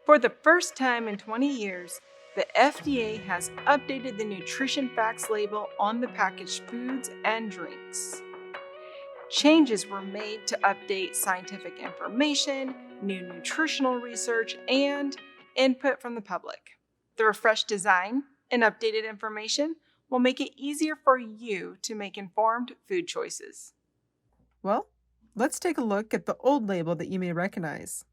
For the first time in 20 years, the FDA has updated the nutrition facts label on the packaged foods and drinks. Changes were made to update scientific information, new nutritional research, and input from the public. The refreshed design and updated information will make it easier for you to make informed food choices. Well, let's take a look at the old label that you may recognize.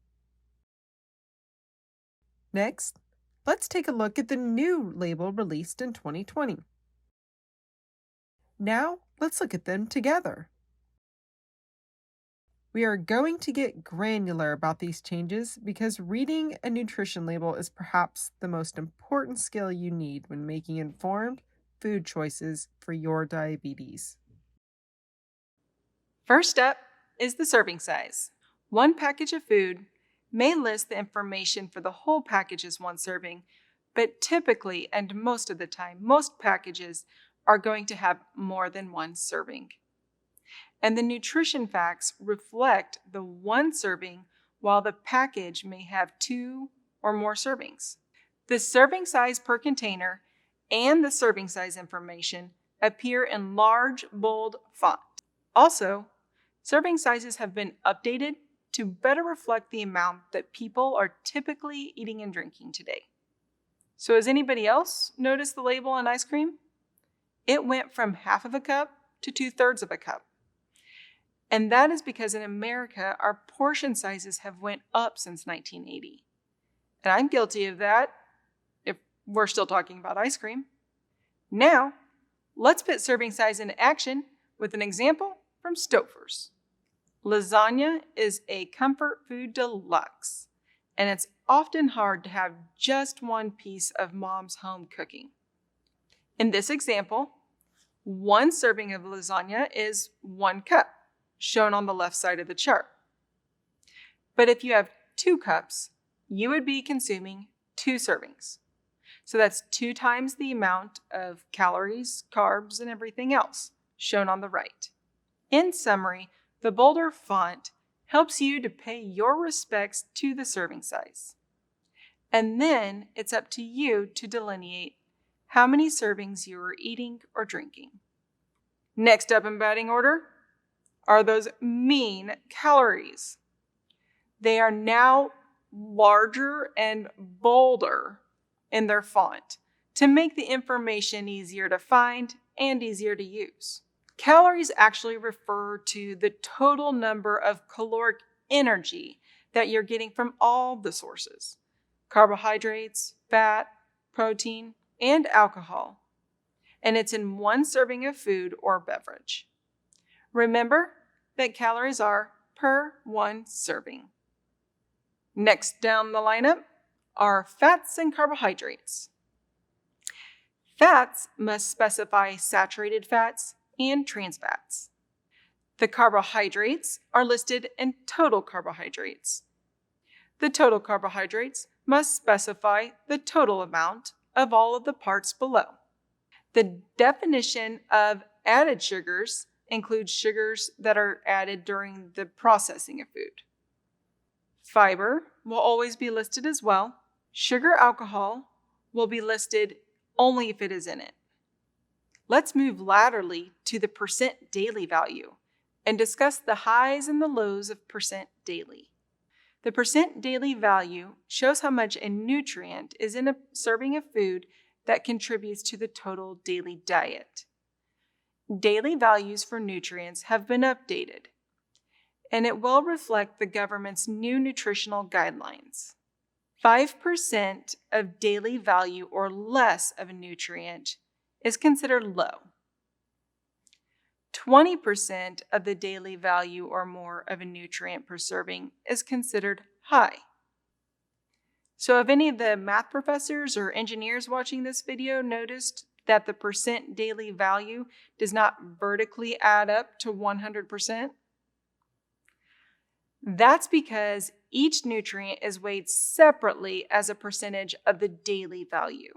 Next, let's take a look at the new label released in 2020. Now, let's look at them together. We are going to get granular about these changes because reading a nutrition label is perhaps the most important skill you need when making informed food choices for your diabetes. First up is the serving size. One package of food may list the information for the whole package as one serving, but typically and most of the time, most packages are going to have more than one serving. And the nutrition facts reflect the one serving while the package may have 2 or more servings. The serving size per container and the serving size information appear in large, bold font. Also, serving sizes have been updated to better reflect the amount that people are typically eating and drinking today. So has anybody else noticed the label on ice cream? It went from half of a cup to 2/3 of a cup. And that is because in America, our portion sizes have went up since 1980. And I'm guilty of that if we're still talking about ice cream. Now, let's put serving size into action with an example from Stouffer's. Lasagna is a comfort food deluxe, and it's often hard to have just one piece of mom's home cooking. In this example, one serving of lasagna is 1 cup, shown on the left side of the chart. But if you have 2 cups, you would be consuming 2 servings. So that's 2 times the amount of calories, carbs, and everything else, shown on the right. In summary, the bolder font helps you to pay your respects to the serving size. And then it's up to you to delineate how many servings you are eating or drinking. Next up in batting order are those mean calories. They are now larger and bolder in their font to make the information easier to find and easier to use. Calories actually refer to the total number of caloric energy that you're getting from all the sources: carbohydrates, fat, protein, and alcohol. And it's in one serving of food or beverage. Remember that calories are per one serving. Next down the lineup are fats and carbohydrates. Fats must specify saturated fats and trans fats. The carbohydrates are listed in total carbohydrates. The total carbohydrates must specify the total amount of all of the parts below. The definition of added sugars includes sugars that are added during the processing of food. Fiber will always be listed as well. Sugar alcohol will be listed only if it is in it. Let's move laterally to the percent daily value and discuss the highs and the lows of percent daily. The percent daily value shows how much a nutrient is in a serving of food that contributes to the total daily diet. Daily values for nutrients have been updated, and it will reflect the government's new nutritional guidelines. 5% of daily value or less of a nutrient is considered low. 20% of the daily value or more of a nutrient per serving is considered high. So have any of the math professors or engineers watching this video noticed that the percent daily value does not vertically add up to 100%? That's because each nutrient is weighed separately as a percentage of the daily value.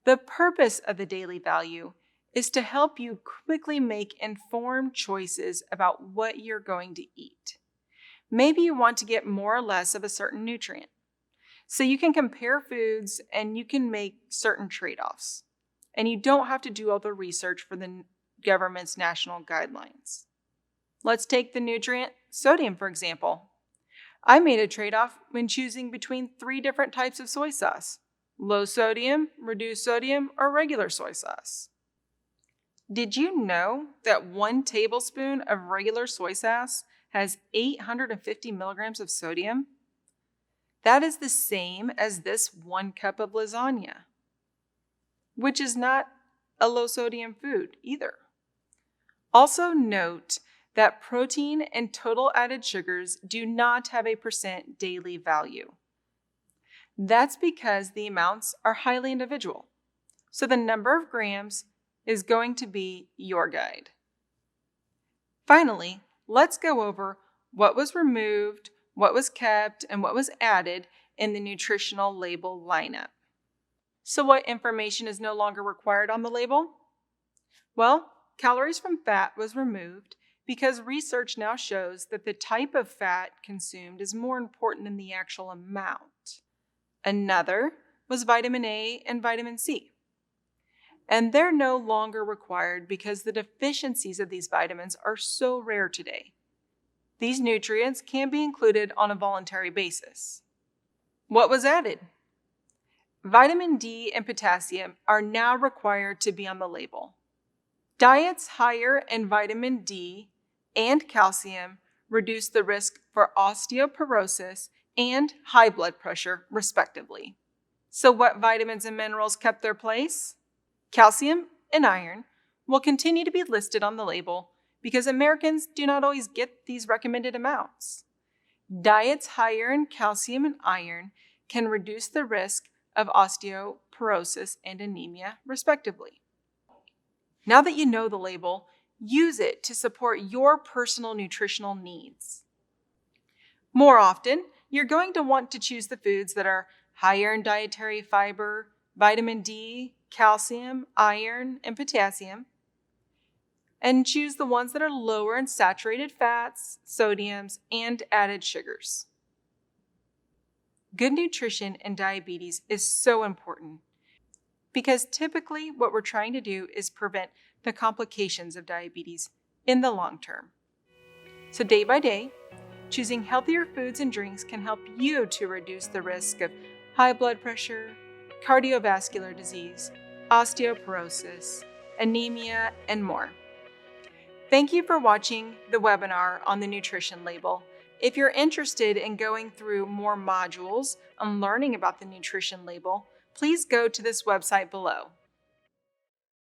The purpose of the daily value is to help you quickly make informed choices about what you're going to eat. Maybe you want to get more or less of a certain nutrient. So you can compare foods and you can make certain trade-offs. And you don't have to do all the research for the government's national guidelines. Let's take the nutrient sodium, for example. I made a trade-off when choosing between 3 different types of soy sauce: low sodium, reduced sodium, or regular soy sauce. Did you know that 1 tablespoon of regular soy sauce has 850 milligrams of sodium? That is the same as this 1 cup of lasagna, which is not a low sodium food either. Also note that protein and total added sugars do not have a percent daily value. That's because the amounts are highly individual. So the number of grams is going to be your guide. Finally, let's go over what was removed, what was kept, and what was added in the nutritional label lineup. So what information is no longer required on the label? Well, calories from fat was removed because research now shows that the type of fat consumed is more important than the actual amount. Another was vitamin A and vitamin C. And they're no longer required because the deficiencies of these vitamins are so rare today. These nutrients can be included on a voluntary basis. What was added? Vitamin D and potassium are now required to be on the label. Diets higher in vitamin D and calcium reduce the risk for osteoporosis and high blood pressure, respectively. So what vitamins and minerals kept their place? Calcium and iron will continue to be listed on the label because Americans do not always get these recommended amounts. Diets higher in calcium and iron can reduce the risk of osteoporosis and anemia, respectively. Now that you know the label, use it to support your personal nutritional needs. More often, you're going to want to choose the foods that are higher in dietary fiber, vitamin D, calcium, iron, and potassium, and choose the ones that are lower in saturated fats, sodiums, and added sugars. Good nutrition in diabetes is so important because typically what we're trying to do is prevent the complications of diabetes in the long term. So day by day, choosing healthier foods and drinks can help you to reduce the risk of high blood pressure, cardiovascular disease, osteoporosis, anemia, and more. Thank you for watching the webinar on the nutrition label. If you're interested in going through more modules and learning about the nutrition label, please go to this website below.